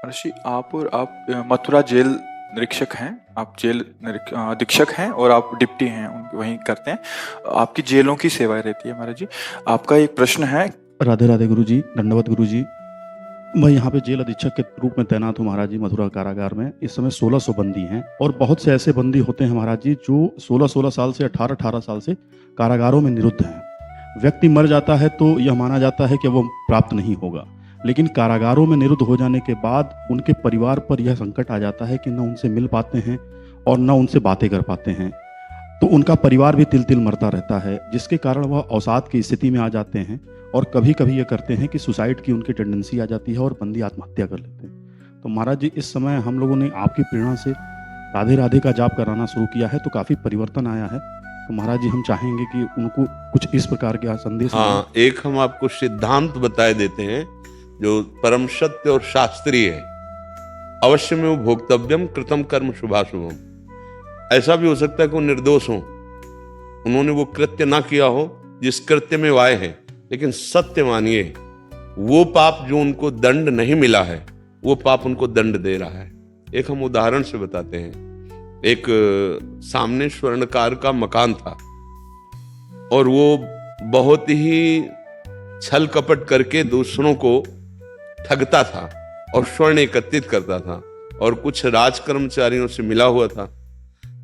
ऋषि, आप मथुरा जेल निरीक्षक हैं। आप जेल अधीक्षक हैं और आप डिप्टी हैं, वहीं करते हैं। आपकी जेलों की सेवाएं रहती है महाराज जी। आपका एक प्रश्न है। राधे राधे गुरु जी, दंडवत गुरु जी। मैं यहाँ पे जेल अधीक्षक के रूप में तैनात हूँ महाराज जी, मथुरा कारागार में। इस समय 1600 बंदी हैं और बहुत से ऐसे बंदी होते हैं महाराज जी जो 16-16 साल से 18-18 साल से कारागारों में निरुद्ध हैं। व्यक्ति मर जाता है तो यह माना जाता है कि वो प्राप्त नहीं होगा, लेकिन कारागारों में निरुद्ध हो जाने के बाद उनके परिवार पर यह संकट आ जाता है कि न उनसे मिल पाते हैं और न उनसे बातें कर पाते हैं, तो उनका परिवार भी तिल तिल मरता रहता है, जिसके कारण वह अवसाद की स्थिति में आ जाते हैं और कभी कभी ये करते हैं कि सुसाइड की उनकी टेंडेंसी आ जाती है और बंदी आत्महत्या कर लेते हैं। तो महाराज जी, इस समय हम लोगों ने आपकी प्रेरणा से राधे राधे का जाप कराना शुरू किया है, तो काफ़ी परिवर्तन आया है। तो महाराज जी, हम चाहेंगे कि उनको कुछ इस प्रकार के संदेश। हाँ, एक हम आपको सिद्धांत बताए देते हैं जो परम सत्य और शास्त्रीय है। अवश्य में वो भोक्तव्यम कृतम कर्म शुभाशुभम। ऐसा भी हो सकता है कि वो निर्दोष हो, उन्होंने वो कृत्य ना किया हो जिस कृत्य में वो आए हैं, लेकिन सत्य मानिए वो पाप जो उनको दंड नहीं मिला है वो पाप उनको दंड दे रहा है। एक हम उदाहरण से बताते हैं। एक सामने स्वर्णकार का मकान था और वो बहुत ही छल कपट करके दूसरों को ठगता था और स्वर्ण एकत्रित करता था और कुछ राज कर्मचारियों से मिला हुआ था।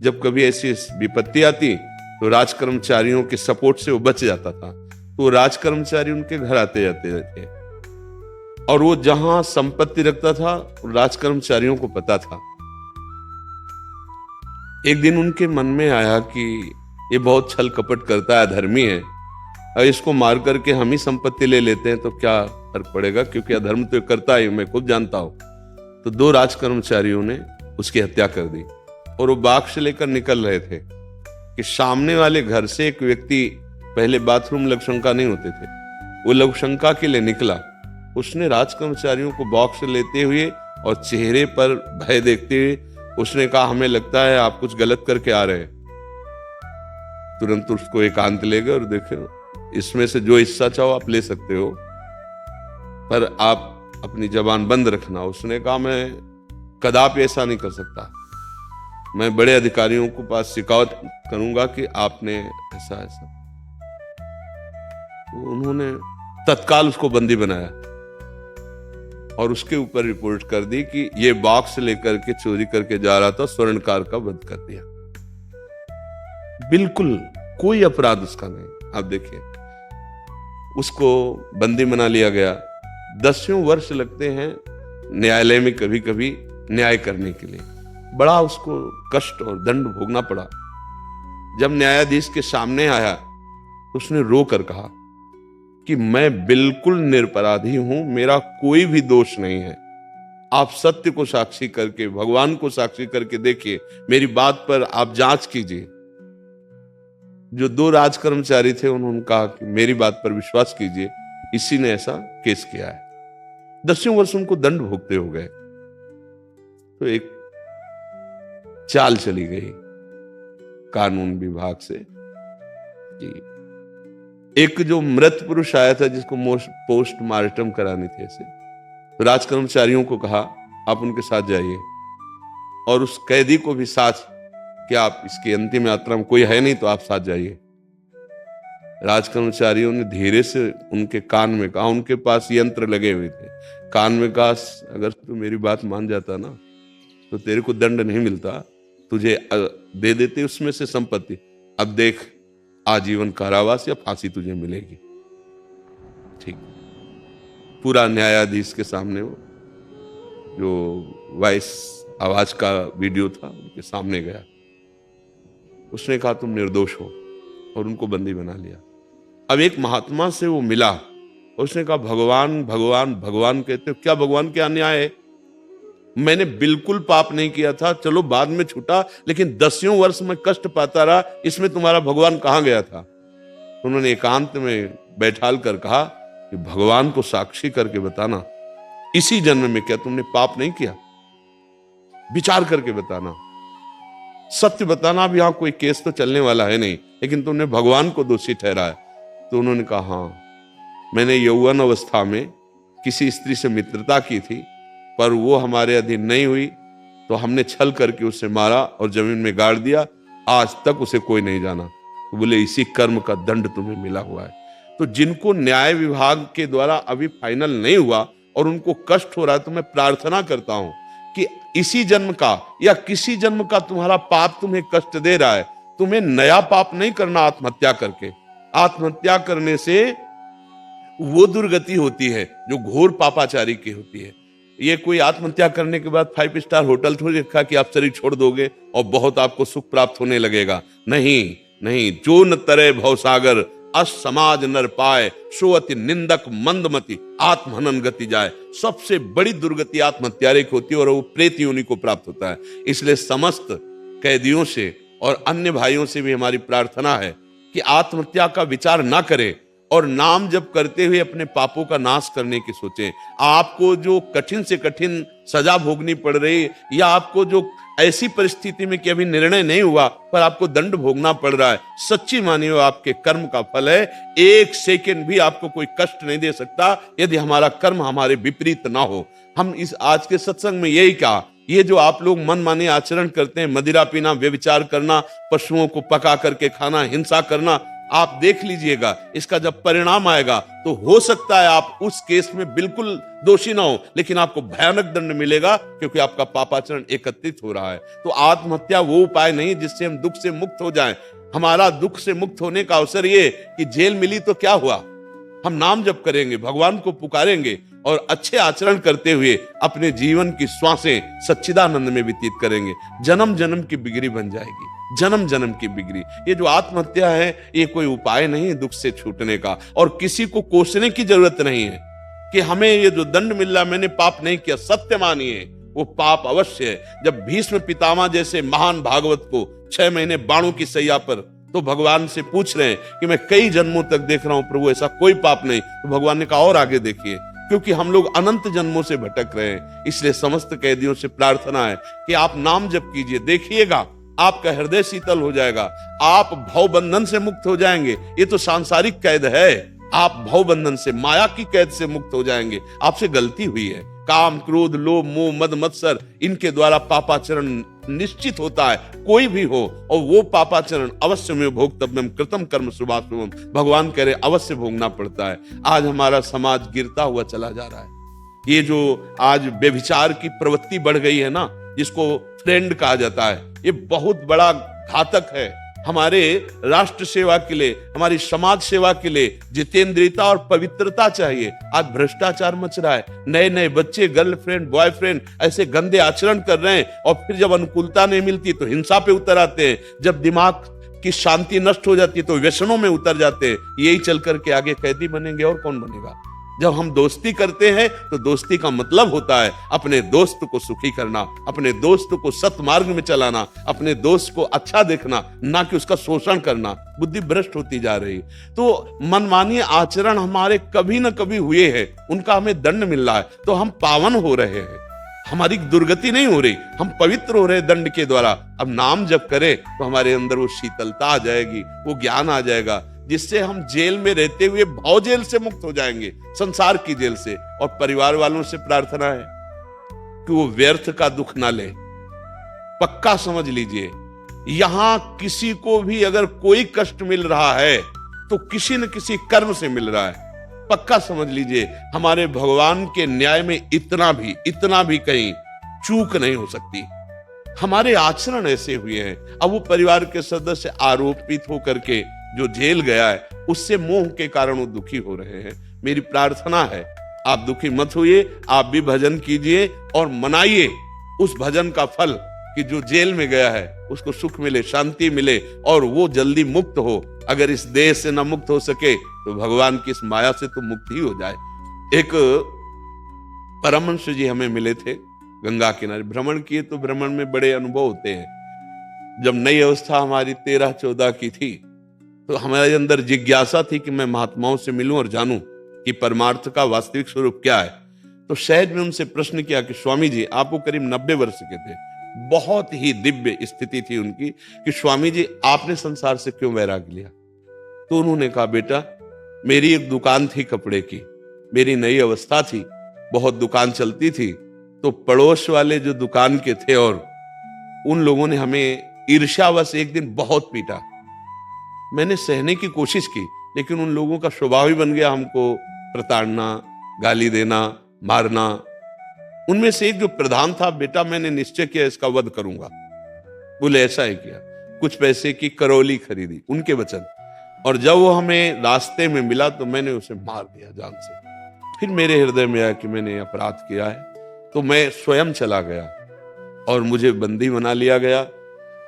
जब कभी ऐसी विपत्ति आती तो राज कर्मचारियों के सपोर्ट से वो बच जाता था, तो राज कर्मचारी उनके घर आते जाते थे और वो जहां संपत्ति रखता था राज कर्मचारियों को पता था। एक दिन उनके मन में आया कि ये बहुत छल कपट करता है, अधर्मी है, और इसको मार करके हम ही संपत्ति ले लेते हैं तो क्या फर्क पड़ेगा, क्योंकि अधर्म तो करता ही मैं खुद जानता हूं। तो 2 राज कर्मचारियों ने उसकी हत्या कर दी और वो बाग से लेकर निकल रहे थे कि सामने वाले घर से एक व्यक्ति, पहले बाथरूम लघुशंका नहीं होते थे, वो लघुशंका के लिए निकला। उसने राज कर्मचारियों को बॉक्स लेते हुए और चेहरे पर भय देखते हुए उसने कहा, हमें लगता है आप कुछ गलत करके आ रहे हैं। तुरंत उसको एकांत ले गए और देखो, इसमें से जो हिस्सा चाहो आप ले सकते हो, पर आप अपनी जबान बंद रखना। उसने कहा, मैं कदापि ऐसा नहीं कर सकता, मैं बड़े अधिकारियों को पास शिकायत करूंगा कि आपने ऐसा ऐसा। तो उन्होंने तत्काल उसको बंदी बनाया और उसके ऊपर रिपोर्ट कर दी कि ये बॉक्स लेकर के चोरी करके जा रहा था, स्वर्णकार का वध कर दिया। बिल्कुल कोई अपराध उसका नहीं। आप देखिए, उसको बंदी बना लिया गया। 10 वर्ष लगते हैं न्यायालय में कभी कभी न्याय करने के लिए। बड़ा उसको कष्ट और दंड भोगना पड़ा। जब न्यायाधीश के सामने आया उसने रो कर कहा कि मैं बिल्कुल निरपराधी हूं, मेरा कोई भी दोष नहीं है। आप सत्य को साक्षी करके, भगवान को साक्षी करके देखिए, मेरी बात पर आप जांच कीजिए। जो 2 राज कर्मचारी थे उन्होंने कहा कि मेरी बात पर विश्वास कीजिए, इसी ने ऐसा केस किया है। 10 वर्ष उनको दंड भोगते हो गए। तो एक चाल चली गई कानून विभाग से कि एक जो मृत पुरुष आया था जिसको पोस्टमार्टम करानी थी, ऐसे तो राज कर्मचारियों को कहा आप उनके साथ जाइए और उस कैदी को भी साथ, कि आप इसकी अंतिम यात्रा में कोई है नहीं तो आप साथ जाइए। राज कर्मचारियों ने धीरे से उनके कान में कहा, उनके पास यंत्र लगे हुए थे, कान में कहा, अगर तू मेरी बात मान जाता ना तो तेरे को दंड नहीं मिलता, तुझे दे देते उसमें से संपत्ति। अब देख, आजीवन कारावास या फांसी तुझे मिलेगी। ठीक, पूरा न्यायाधीश के सामने वो जो वॉइस आवाज का वीडियो था उनके सामने गया। उसने कहा तुम निर्दोष हो और उनको बंदी बना लिया। अब एक महात्मा से वो मिला और उसने कहा, भगवान भगवान भगवान कहते हो, क्या भगवान क्या अन्याय है? मैंने बिल्कुल पाप नहीं किया था, चलो बाद में छूटा, लेकिन 10 वर्ष में कष्ट पाता रहा, इसमें तुम्हारा भगवान कहां गया था? उन्होंने एकांत में बैठाल कर कहा कि भगवान को साक्षी करके बताना, इसी जन्म में क्या तुमने पाप नहीं किया? विचार करके बताना, सत्य बताना। अब यहां कोई केस तो चलने वाला है नहीं, लेकिन तुमने भगवान को दोषी ठहराया। तो उन्होंने कहा, हाँ, मैंने यौवन अवस्था में किसी स्त्री से मित्रता की थी पर वो हमारे अधीन नहीं हुई तो हमने छल करके उसे मारा और जमीन में गाड़ दिया, आज तक उसे कोई नहीं जाना। तो बोले इसी कर्म का दंड तुम्हें मिला हुआ है। तो जिनको न्याय विभाग के द्वारा अभी फाइनल नहीं हुआ और उनको कष्ट हो रहा है, तो मैं प्रार्थना करता हूं कि इसी जन्म का या किसी जन्म का तुम्हारा पाप तुम्हें कष्ट दे रहा है, तुम्हें नया पाप नहीं करना आत्महत्या करके। आत्महत्या करने से वो दुर्गति होती है जो घोर पापाचारी की होती है। ये कोई आत्महत्या करने के बाद 5 स्टार होटल थोड़ी रखा कि आप शरीर छोड़ दोगे और बहुत आपको सुख प्राप्त होने लगेगा। नहीं नहीं, जो न तरे भवसागर अस समाज नर पाए, सो अति निंदक मंदमति आत्महनन गति जाए। सबसे बड़ी दुर्गति आत्महत्यारे की होती है और वो प्रेत योनि को प्राप्त होता है। इसलिए समस्त कैदियों से और अन्य भाइयों से भी हमारी प्रार्थना है कि आत्महत्या का विचार ना करें और नाम जप करते हुए अपने पापों का नाश करने की सोचें। आपको जो कठिन से कठिन सजा भोगनी पड़ रही, या आपको जो ऐसी परिस्थिति में कि अभी निर्णय नहीं हुआ पर आपको दंड भोगना पड़ रहा है, सच्ची मानिए आपके कर्म का फल है। 1 सेकंड भी आपको कोई कष्ट नहीं दे सकता यदि हमारा कर्म हमारे विपरीत ना हो। हम इस आज के सत्संग में यही कहा, ये जो आप लोग मनमाने आचरण करते हैं, मदिरा पीना, व्यभिचार करना, पशुओं को पका करके खाना, हिंसा करना, आप देख लीजिएगा इसका जब परिणाम आएगा तो हो सकता है आप उस केस में बिल्कुल दोषी ना हो, लेकिन आपको भयानक दंड मिलेगा क्योंकि आपका पापाचरण एकत्रित हो रहा है। तो आत्महत्या वो उपाय नहीं जिससे हम दुख से मुक्त हो जाएं। हमारा दुख से मुक्त होने का अवसर ये कि जेल मिली तो क्या हुआ, हम नाम जप करेंगे, भगवान को पुकारेंगे और अच्छे आचरण करते हुए अपने जीवन की श्वासें सच्चिदानंद में व्यतीत करेंगे। जन्म जन्म की बिगड़ी बन जाएगी, जन्म जन्म की बिगड़ी। ये जो आत्महत्या है ये कोई उपाय नहीं है दुख से छूटने का, और किसी को कोसने की जरूरत नहीं है कि हमें ये जो दंड मिल रहा मैंने पाप नहीं किया। सत्य मानिए वो पाप अवश्य है। जब भीष्म पितामह जैसे महान भागवत को 6 महीने बाणों की सैया पर तो भगवान से पूछ रहे हैं कि मैं कई जन्मों तक देख रहा हूं प्रभु ऐसा कोई पाप नहीं, तो भगवान ने कहा और आगे देखिए, क्योंकि हम लोग अनंत जन्मों से भटक रहे हैं। इसलिए समस्त कैदियों से प्रार्थना है कि आप नाम जप कीजिए, देखिएगा आपका हृदय शीतल हो जाएगा, आप भव बंधन से मुक्त हो जाएंगे। ये तो सांसारिक कैद है, आप भव बंधन से, माया की कैद से मुक्त हो जाएंगे। आपसे गलती हुई है, काम क्रोध लोभ मोह मद मत्सर, इनके द्वारा पापाचरण निश्चित होता है, कोई भी हो, और वो पापाचरण अवश्य में भोक्तव्यम कृतम कर्म शुभाशुभम, भगवान कह रहे अवश्य भोगना पड़ता है। आज हमारा समाज गिरता हुआ चला जा रहा है। ये जो आज व्यभिचार की प्रवृत्ति बढ़ गई है ना, जिसको ट्रेंड कहा जाता है, ये बहुत बड़ा घातक है। हमारे राष्ट्र सेवा के लिए, हमारी समाज सेवा के लिए जितेंद्रियता और पवित्रता चाहिए। आज भ्रष्टाचार मच रहा है, नए नए बच्चे गर्लफ्रेंड बॉयफ्रेंड ऐसे गंदे आचरण कर रहे हैं, और फिर जब अनुकूलता नहीं मिलती तो हिंसा पे उतर आते हैं, जब दिमाग की शांति नष्ट हो जाती है तो व्यसनों में उतर जाते हैं। यही चल करके आगे कैदी बनेंगे और कौन बनेगा। जब हम दोस्ती करते हैं तो दोस्ती का मतलब होता है अपने दोस्त को सुखी करना, अपने दोस्त को सत्मार्ग में चलाना, अपने दोस्त को अच्छा देखना, ना कि उसका शोषण करना। बुद्धि भ्रष्ट होती जा रही। तो मनमानी आचरण हमारे कभी न कभी हुए हैं, उनका हमें दंड मिल रहा है, तो हम पावन हो रहे हैं, हमारी दुर्गति नहीं हो रही, हम पवित्र हो रहे हैं दंड के द्वारा। अब नाम जब करें तो हमारे अंदर वो शीतलता आ जाएगी, वो ज्ञान आ जाएगा, जिससे हम जेल में रहते हुए भाव जेल से मुक्त हो जाएंगे, संसार की जेल से। और परिवार वालों से प्रार्थना है कि वो व्यर्थ का दुख ना ले। पक्का समझ लीजिए, यहां किसी को भी अगर कोई कष्ट मिल रहा है तो किसी न किसी कर्म से मिल रहा है। पक्का समझ लीजिए, हमारे भगवान के न्याय में इतना भी कहीं चूक नहीं हो सकती। हमारे आचरण ऐसे हुए हैं। अब वो परिवार के सदस्य आरोपित होकर के जो जेल गया है, उससे मोह के कारण वो दुखी हो रहे हैं। मेरी प्रार्थना है आप दुखी मत होइए, आप भी भजन कीजिए और मनाइए उस भजन का फल कि जो जेल में गया है उसको सुख मिले, शांति मिले और वो जल्दी मुक्त हो। अगर इस देह से न मुक्त हो सके तो भगवान की इस माया से तो मुक्त ही हो जाए। एक परमहंस जी हमें मिले थे, गंगा किनारे भ्रमण किए, तो भ्रमण में बड़े अनुभव होते हैं। जब नई अवस्था हमारी 13-14 की थी तो हमारे अंदर जिज्ञासा थी कि मैं महात्माओं से मिलूं और जानूं कि परमार्थ का वास्तविक स्वरूप क्या है। तो सहज में उनसे प्रश्न किया कि स्वामी जी, आपको करीब 90 वर्ष के थे, बहुत ही दिव्य स्थिति थी उनकी, कि स्वामी जी आपने संसार से क्यों वैराग्य लिया। तो उन्होंने कहा, बेटा मेरी एक दुकान थी कपड़े की, मेरी नई अवस्था थी, बहुत दुकान चलती थी, तो पड़ोस वाले जो दुकान के थे और उन लोगों ने हमें ईर्ष्यावश एक दिन बहुत पीटा। मैंने सहने की कोशिश की, लेकिन उन लोगों का स्वभाव ही बन गया हमको प्रताड़ना, गाली देना, मारना। उनमें से एक जो प्रधान था, बेटा मैंने निश्चय किया इसका वध करूंगा। बोले ऐसा ही किया, कुछ पैसे की करौली खरीदी, उनके वचन। और जब वो हमें रास्ते में मिला तो मैंने उसे मार दिया जान से। फिर मेरे हृदय में आया कि मैंने अपराध किया है, तो मैं स्वयं चला गया और मुझे बंदी बना लिया गया।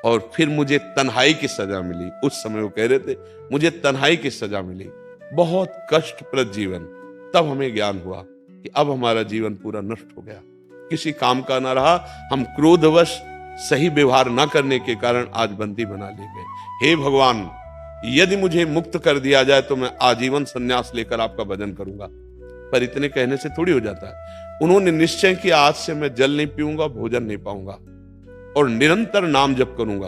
और फिर मुझे तन्हाई की सजा मिली। उस समय वो कह रहे थे मुझे तन्हाई की सजा मिली, बहुत कष्टप्रद जीवन। तब हमें ज्ञान हुआ कि अब हमारा जीवन पूरा नष्ट हो गया, किसी काम का ना रहा। हम क्रोधवश सही व्यवहार न करने के कारण आज बंदी बना लिए गए। हे भगवान, यदि मुझे मुक्त कर दिया जाए तो मैं आजीवन संन्यास लेकर आपका भजन करूंगा। पर इतने कहने से थोड़ी हो जाता है। उन्होंने निश्चय किया आज से मैं जल नहीं पीऊंगा, भोजन नहीं पाऊंगा और निरंतर नाम जप करूंगा।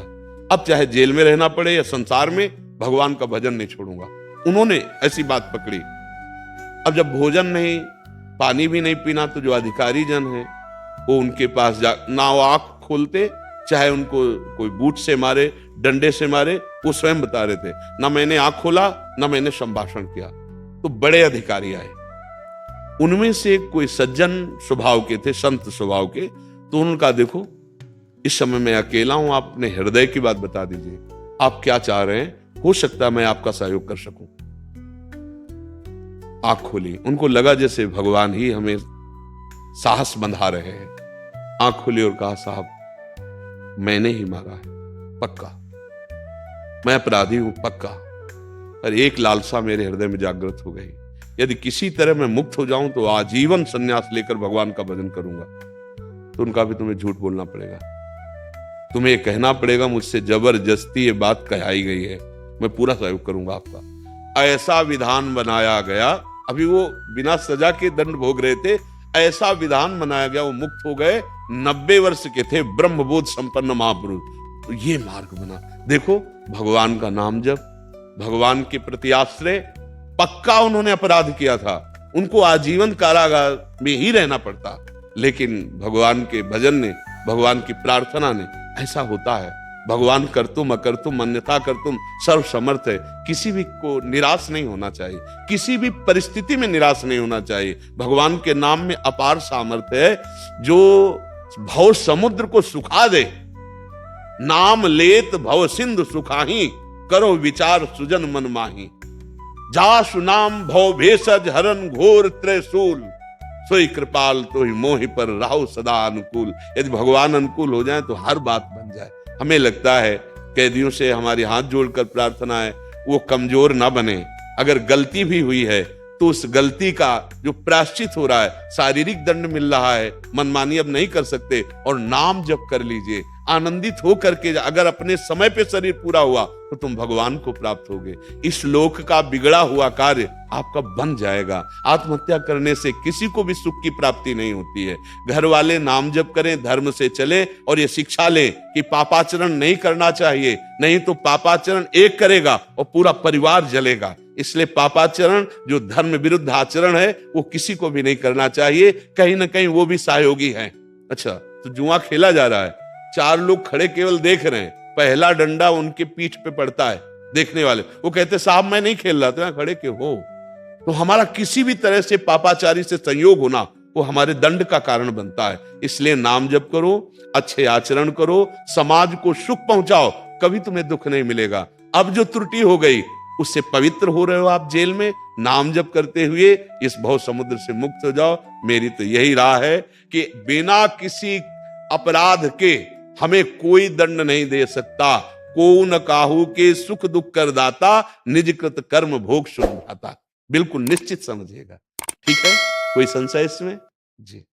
अब चाहे जेल में रहना पड़े या संसार में, भगवान का भजन नहीं छोड़ूंगा। उन्होंने ऐसी बात पकड़ी। अब जब भोजन नहीं, पानी भी नहीं पीना, तो जो अधिकारी जन है वो उनके पास जा, ना वो आंख खोलते, चाहे उनको कोई बूट से मारे, डंडे से मारे, वो स्वयं बता रहे थे ना मैंने आंख खोला ना मैंने संभाषण किया। तो बड़े अधिकारी आए, उनमें से कोई सज्जन स्वभाव के थे, संत स्वभाव के। तो उनका देखो इस समय मैं अकेला हूं, आप अपने हृदय की बात बता दीजिए, आप क्या चाह रहे हैं, हो सकता है मैं आपका सहयोग कर सकूं। आंख खोली, उनको लगा जैसे भगवान ही हमें साहस बंधा रहे हैं। आंख खोली और कहा साहब मैंने ही मारा है, पक्का मैं अपराधी हूं, पक्का। पर एक लालसा मेरे हृदय में जागृत हो गई, यदि किसी तरह मैं मुक्त हो जाऊं तो आजीवन संन्यास लेकर भगवान का भजन करूंगा। तो उनका भी तुम्हें झूठ बोलना पड़ेगा, तुम्हें कहना पड़ेगा मुझसे जबरदस्ती ये बात कहाई गई है, मैं पूरा सहयोग करूंगा आपका। ऐसा विधान बनाया गया, अभी वो बिना सजा के दंड भोग रहे थे, ऐसा विधान बनाया गया, वो मुक्त हो गए। 90 वर्ष के थे, ब्रह्मबोध संपन्न महापुरुष। तो ये मार्ग बना। देखो भगवान का नाम जप, भगवान के प्रति आश्रय, पक्का उन्होंने अपराध किया था, उनको आजीवन कारागार में ही रहना पड़ता, लेकिन भगवान के भजन ने, भगवान की प्रार्थना ने, ऐसा होता है। भगवान करतुम अकर्तुम अन्यथा करतुम सर्व समर्थ है। किसी भी को निराश नहीं होना चाहिए, किसी भी परिस्थिति में निराश नहीं होना चाहिए। भगवान के नाम में अपार सामर्थ्य है, जो भव समुद्र को सुखा दे। नाम लेत भव सिंधु सुखाही, करो विचार सुजन मन माही। जासु नाम भव भेषज हरन घोर त्रिशूल, सोई कृपाल तो ही मोहि पर राहु सदा अनुकूल। यदि भगवान अनुकूल हो जाए तो हर बात बन जाए। हमें लगता है कैदियों से हमारे हाथ जोड़कर प्रार्थना है, वो कमजोर ना बने। अगर गलती भी हुई है तो उस गलती का जो प्रायश्चित हो रहा है, शारीरिक दंड मिल रहा है, मनमानी अब नहीं कर सकते, और नाम जप कर लीजिए आनंदित हो करके। अगर अपने समय पे शरीर पूरा हुआ तो तुम भगवान को प्राप्त होगे। इस लोक का बिगड़ा हुआ कार्य आपका बन जाएगा। आत्महत्या करने से किसी को भी सुख की प्राप्ति नहीं होती है। घर वाले नाम जप करें, धर्म से चले और ये शिक्षा लें कि पापाचरण नहीं करना चाहिए, नहीं तो पापाचरण एक करेगा और पूरा परिवार जलेगा। इसलिए पापाचरण जो धर्म विरुद्ध आचरण है वो किसी को भी नहीं करना चाहिए, कहीं ना कहीं वो भी सहयोगी है। अच्छा, तो जुआ खेला जा रहा है, 4 लोग खड़े केवल देख रहे हैं, पहला डंडा उनके पीठ पे पड़ता है, देखने वाले वो कहते साहब मैं नहीं खेल रहा, तो यहाँ खड़े क्यों हो। तो हमारा किसी भी तरह से पापाचारी से संयोग होना वो हमारे दंड का कारण बनता है। इसलिए नाम जप करो, अच्छे आचरण करो, समाज को सुख पहुंचाओ, कभी तुम्हें दुख नहीं मिलेगा। अब जो त्रुटि हो गई उससे पवित्र हो रहे हो आप जेल में, नाम जप करते हुए इस भव समुद्र से मुक्त हो जाओ। मेरी तो यही राह है कि बिना किसी अपराध के हमें कोई दंड नहीं दे सकता। को न काहू के सुख दुख कर दाता, निज कृत कर्म भोग सुन भाता। बिल्कुल निश्चित समझिएगा, ठीक है। कोई संशय इसमें जी?